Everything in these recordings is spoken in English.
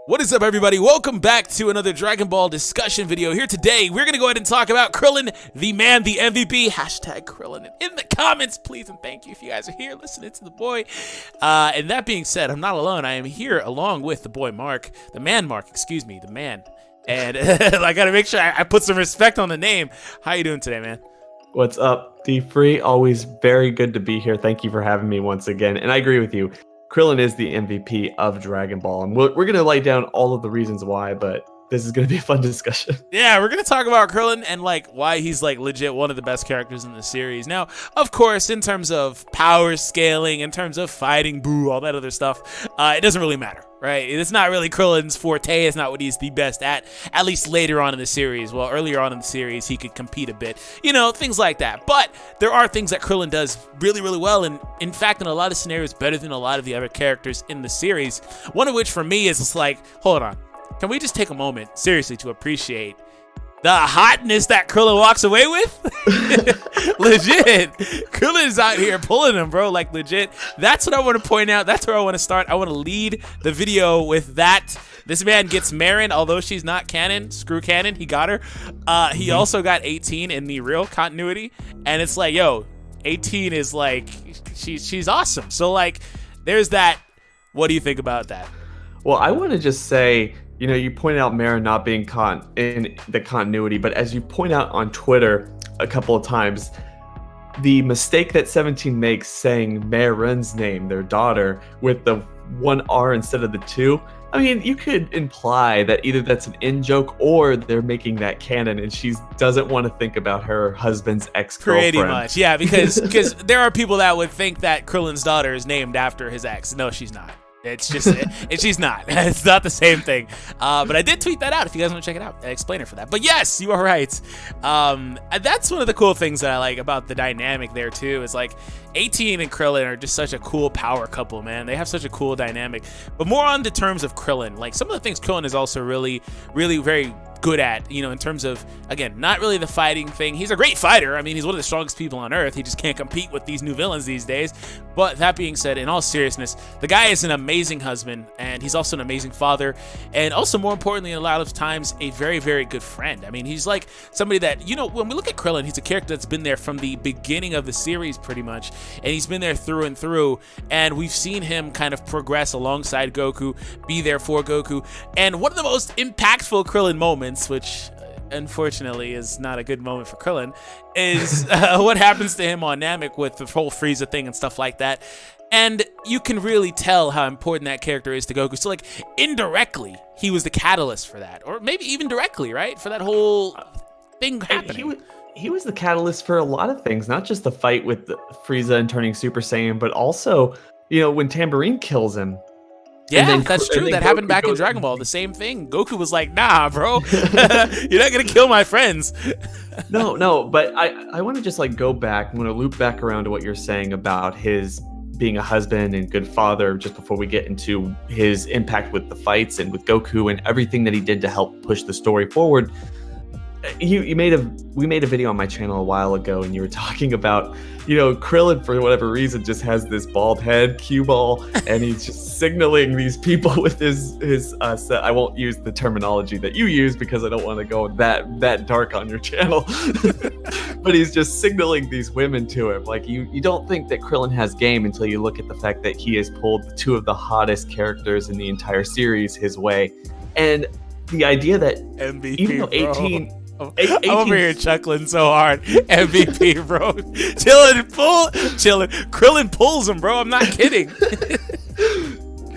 What is up, everybody? Welcome back to another Dragon Ball discussion video. Here today, we're going to go ahead and talk about Krillin, the man, the MVP. Hashtag Krillin in the comments, please, and thank you if you guys are here listening to the boy. And that being said, I'm not alone. I am here along with the boy Mark, the man Mark, excuse me, the man. And I got to make sure I put some respect on the name. How you doing today, man? What's up, D-Free? Always very good to be here. Thank you for having me once again. And I agree with you. Krillin is the MVP of Dragon Ball, and we're going to lay down all of the reasons why, but this is going to be a fun discussion. Yeah, we're going to talk about Krillin and why he's legit one of the best characters in the series. Now, of course, in terms of power scaling, in terms of fighting, boo, all that other stuff, it doesn't really matter, right? It's not really Krillin's forte. It's not what he's the best at least later on in the series. Well, earlier on in the series, he could compete a bit, things like that. But there are things that Krillin does really, really well, and in fact, in a lot of scenarios, better than a lot of the other characters in the series. One of which, for me, is just hold on. Can we just take a moment, seriously, to appreciate the hotness that Krillin walks away with? Legit. Krillin's out here pulling them, bro. Legit. That's what I want to point out. That's where I want to start. I want to lead the video with that. This man gets Marin, although she's not canon. Screw canon. He got her. He also got 18 in the real continuity. And it's yo, 18 is she's awesome. So, there's that. What do you think about that? Well, I want to just say, you pointed out Marin not being caught in the continuity, but as you point out on Twitter a couple of times, the mistake that 17 makes saying Marin's name, their daughter, with the one R instead of the two, I mean, you could imply that either that's an in-joke or they're making that canon and she doesn't want to think about her husband's ex-girlfriend. Pretty much, yeah, because there are people that would think that Krillin's daughter is named after his ex. No, she's not. It's just, she's not. It's not the same thing. But I did tweet that out if you guys want to check it out. I explain it for that. But yes, you are right. That's one of the cool things that I like about the dynamic there too. Is 18 and Krillin are just such a cool power couple, man. They have such a cool dynamic. But more on the terms of Krillin, some of the things Krillin is also really, really very good at, in terms of, again, not really the fighting thing. He's a great fighter. I mean, he's one of the strongest people on earth. He just can't compete with these new villains these days. But that being said, in all seriousness, the guy is an amazing husband, and he's also an amazing father, and also, more importantly, a lot of times, a very, very good friend. I mean, he's somebody that, when we look at Krillin, he's a character that's been there from the beginning of the series, pretty much, and he's been there through and through, and we've seen him kind of progress alongside Goku, be there for Goku, and one of the most impactful Krillin moments, which unfortunately is not a good moment for Krillin, is what happens to him on Namek with the whole Frieza thing and stuff like that. And you can really tell how important that character is to Goku. So indirectly, he was the catalyst for that, or maybe even directly, right? For that whole thing happening. He was the catalyst for a lot of things, not just the fight with Frieza and turning Super Saiyan, but also, when Tambourine kills him. Yeah, that's true. That happened back in Dragon Ball. The same thing. Goku was like, nah, bro. You're not going to kill my friends. No. But I want to just go back. I'm going to loop back around to what you're saying about his being a husband and good father just before we get into his impact with the fights and with Goku and everything that he did to help push the story forward. We made a video on my channel a while ago, and you were talking about, Krillin for whatever reason just has this bald head, cue ball, and he's just signaling these people with his set. I won't use the terminology that you use because I don't want to go that dark on your channel. But he's just signaling these women to him. You don't think that Krillin has game until you look at the fact that he has pulled two of the hottest characters in the entire series his way, and the idea that MVP, even though 18. I'm over here chuckling so hard. MVP, bro. Chilling. Krillin pulls him, bro. I'm not kidding.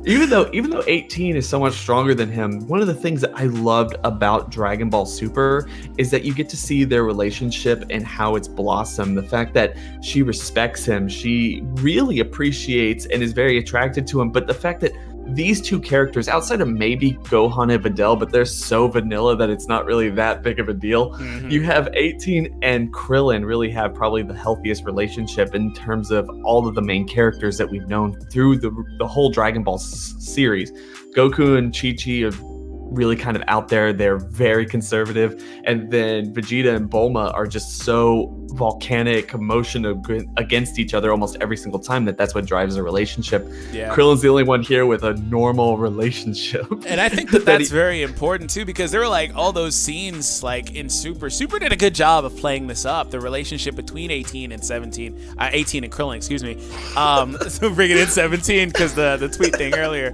Even though 18 is so much stronger than him, one of the things that I loved about Dragon Ball Super is that you get to see their relationship and how it's blossomed. The fact that she respects him, she really appreciates and is very attracted to him. But the fact that these two characters, outside of maybe Gohan and Videl, but they're so vanilla that it's not really that big of a deal. Mm-hmm. You have 18 and Krillin really have probably the healthiest relationship in terms of all of the main characters that we've known through the whole Dragon Ball series. Goku and Chi-Chi are really kind of out there. They're very conservative. And then Vegeta and Bulma are just so volcanic emotion against each other almost every single time, that's what drives a relationship. Yeah. Krillin's the only one here with a normal relationship. And I think that's very important too, because there were like all those scenes like in Super did a good job of playing this up, the relationship between 18 and 17, 18 and Krillin, excuse me. So bringing in 17 because the tweet thing earlier.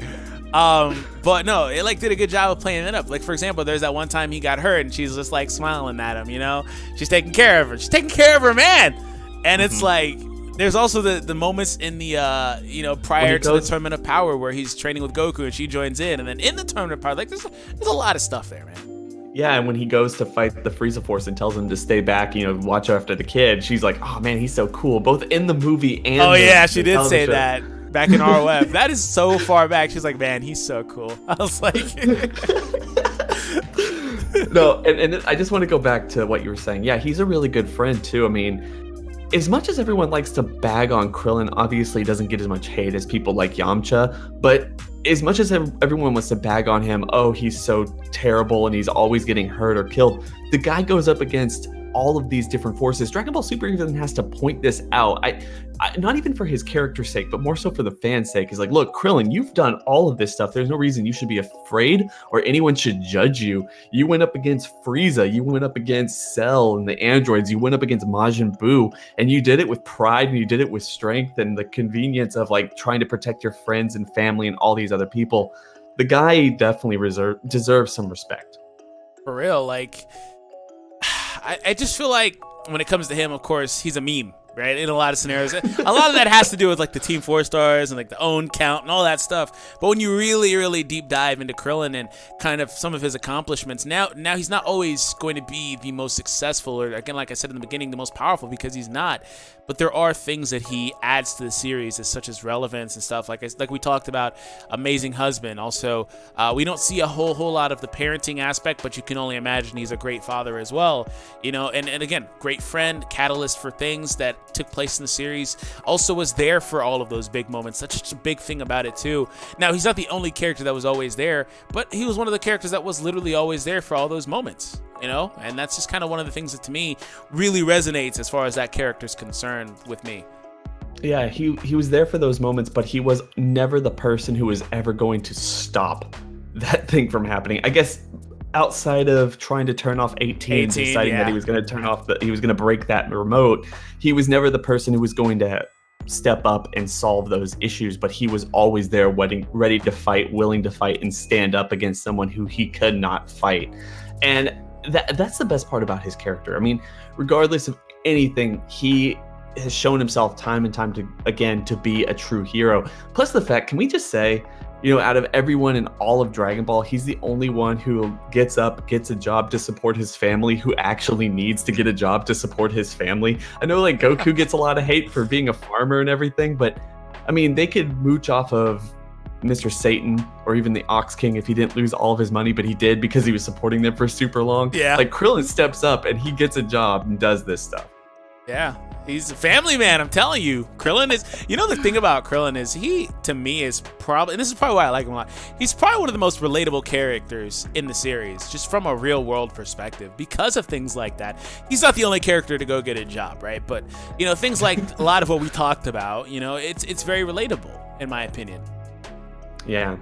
But no, it like did a good job of playing it up. Like, for example, there's that one time he got hurt and she's just like smiling at him, you know, she's taking care of her. She's taking care of her man. And it's like, there's also the moments in the, you know, prior to the Tournament of Power where he's training with Goku and she joins in. And then in the Tournament of Power, like there's a lot of stuff there, man. Yeah, and when he goes to fight the Frieza Force and tells him to stay back, you know, watch after the kid, she's like, oh man, he's so cool, both in the movie and she did say that. Back in ROF. That is so far back. She's like, man, he's so cool. I was like... No, and I just want to go back to what you were saying. Yeah, he's a really good friend, too. I mean, as much as everyone likes to bag on Krillin, obviously he doesn't get as much hate as people like Yamcha, but as much as everyone wants to bag on him, oh, he's so terrible and he's always getting hurt or killed, the guy goes up against all of these different forces. Dragon Ball Super even has to point this out. I not even for his character's sake, but more so for the fans' sake. He's like, look, Krillin, you've done all of this stuff. There's no reason you should be afraid or anyone should judge you. You went up against Frieza. You went up against Cell and the androids. You went up against Majin Buu, and you did it with pride and you did it with strength and the convenience of like trying to protect your friends and family and all these other people. The guy definitely deserves some respect. For real, like, I just feel like when it comes to him, of course, he's a meme, right? In a lot of scenarios. A lot of that has to do with like the Team 4 stars and like the own count and all that stuff. But when you really, really deep dive into Krillin and kind of some of his accomplishments, now he's not always going to be the most successful or, again, like I said in the beginning, the most powerful, because he's not. But there are things that he adds to the series, as such as relevance and stuff. Like we talked about, amazing husband. Also, we don't see a whole lot of the parenting aspect, but you can only imagine he's a great father as well. You know, and again, great friend, catalyst for things that took place in the series. Also was there for all of those big moments. That's such a big thing about it too. Now, he's not the only character that was always there, but he was one of the characters that was literally always there for all those moments. You know, and that's just kind of one of the things that to me really resonates as far as that character's concerned with me. Yeah, he was there for those moments, but he was never the person who was ever going to stop that thing from happening. I guess outside of trying to turn off 18 deciding that he was going to turn off he was going to break that remote, he was never the person who was going to step up and solve those issues, but he was always there ready to fight, willing to fight, and stand up against someone who he could not fight. And that's the best part about his character. I mean, regardless of anything, he has shown himself time and time again to be a true hero. Plus the fact, can we just say, you know, out of everyone in all of Dragon Ball, he's the only one who gets up, gets a job to support his family, who actually needs to get a job to support his family. I know like Goku gets a lot of hate for being a farmer and everything, but I mean, they could mooch off of Mr. Satan or even the Ox King if he didn't lose all of his money, but he did because he was supporting them for super long. Yeah. Like Krillin steps up and he gets a job and does this stuff. Yeah. He's a family man, I'm telling you. Krillin is, you know, the thing about Krillin is he, to me, is probably, and this is probably why I like him a lot, he's probably one of the most relatable characters in the series, just from a real world perspective, because of things like that. He's not the only character to go get a job, right? But, you know, things like a lot of what we talked about, you know, it's very relatable, in my opinion. Yeah,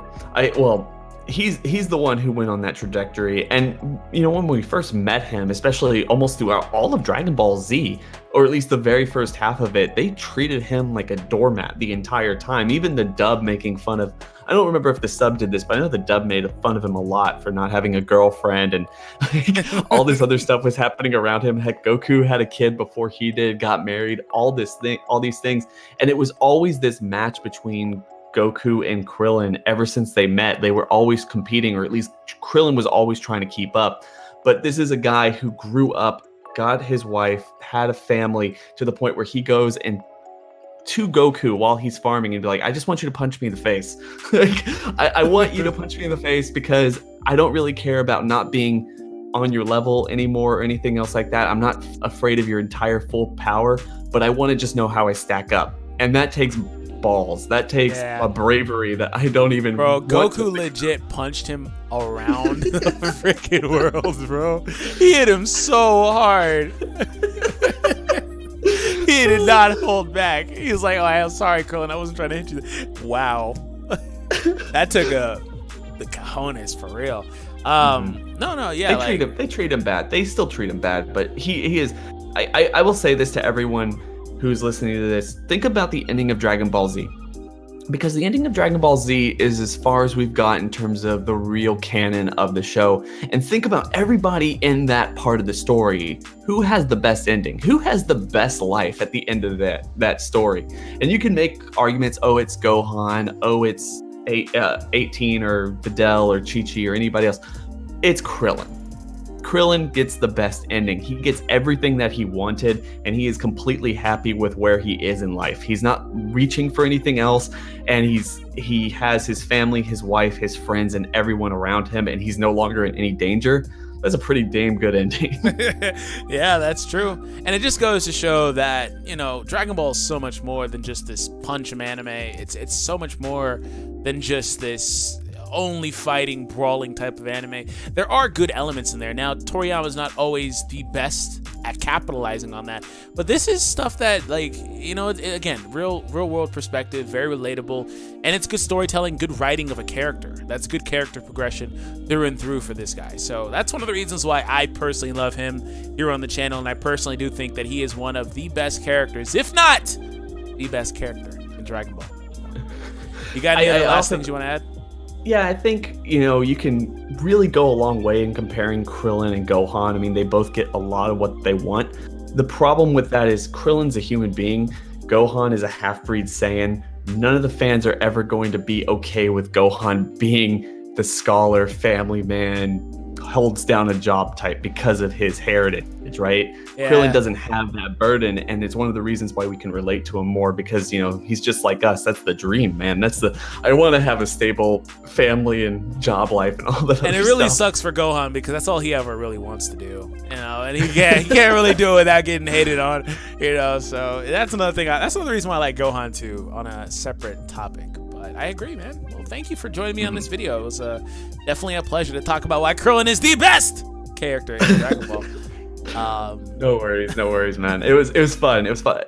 he's the one who went on that trajectory. And, you know, when we first met him, especially almost throughout all of Dragon Ball Z, or at least the very first half of it, they treated him like a doormat the entire time. Even the dub making fun of, I don't remember if the sub did this, but I know the dub made fun of him a lot for not having a girlfriend, and like, all this other stuff was happening around him. Heck, Goku had a kid before he did, got married, all these things. And it was always this match between Goku and Krillin. Ever since they met, they were always competing, or at least Krillin was always trying to keep up. But this is a guy who grew up, got his wife, had a family, to the point where he goes and to Goku while he's farming and be like, I just want you to punch me in the face. Like, I want you to punch me in the face because I don't really care about not being on your level anymore or anything else like that. I'm not afraid of your entire full power, but I want to just know how I stack up. And that takes balls. That takes a bravery that I don't even. Bro, Goku legit punched him around the freaking world, bro. He hit him so hard. he did not hold back. He was like, "Oh, I'm sorry, Krillin. I wasn't trying to hit you." Wow, that took the cojones for real. No, yeah. They treat him bad. They still treat him bad, but he is. I will say this to everyone who's listening to this: think about the ending of Dragon Ball Z. Because the ending of Dragon Ball Z is as far as we've got in terms of the real canon of the show. And think about everybody in that part of the story. Who has the best ending? Who has the best life at the end of that story? And you can make arguments, oh, it's Gohan, oh, it's 18 or Videl or Chi-Chi or anybody else. It's Krillin. Krillin gets the best ending. He gets everything that he wanted, and he is completely happy with where he is in life. He's not reaching for anything else, and he has his family, his wife, his friends, and everyone around him, and he's no longer in any danger. That's a pretty damn good ending. Yeah, that's true. And it just goes to show that, Dragon Ball is so much more than just this punch 'em anime. It's so much more than just this only fighting, brawling type of anime. There are good elements in there. Now, Toriyama's not always the best at capitalizing on that, but this is stuff that, again, real world perspective, very relatable, and it's good storytelling, good writing of a character. That's good character progression through and through for this guy. So that's one of the reasons why I personally love him here on the channel, and I personally do think that he is one of the best characters, if not the best character in Dragon Ball. You got any other last things you want to add? Yeah, I think, you can really go a long way in comparing Krillin and Gohan. I mean, they both get a lot of what they want. The problem with that is Krillin's a human being. Gohan is a half-breed Saiyan. None of the fans are ever going to be okay with Gohan being the scholar, family man, holds down a job type because of his heritage, right? Yeah. Krillin doesn't have that burden, and it's one of the reasons why we can relate to him more because, he's just like us. That's the dream, man. I want to have a stable family and job life and all that. And it really sucks for Gohan because that's all he ever really wants to do, and he can't really do it without getting hated on, so that's another thing. That's another reason why I like Gohan too, on a separate topic. But I agree, man. Well, thank you for joining me on this video. It was definitely a pleasure to talk about why Krillin is the best character in Dragon Ball. No worries, man. It was fun.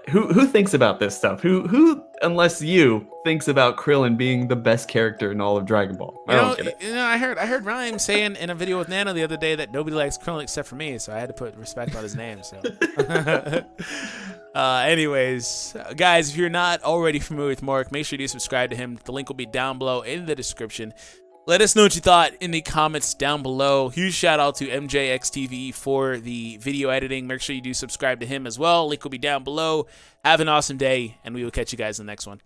Who thinks about this stuff? Who, unless you, thinks about Krillin being the best character in all of Dragon Ball? I don't get it. I heard Ryan saying in a video with Nano the other day that nobody likes Krillin except for me, so I had to put respect on his name. So, anyways, guys, if you're not already familiar with Mark, make sure you subscribe to him. The link will be down below in the description. Let us know what you thought in the comments down below. Huge shout out to MJXTV for the video editing. Make sure you do subscribe to him as well. Link will be down below. Have an awesome day, and we will catch you guys in the next one.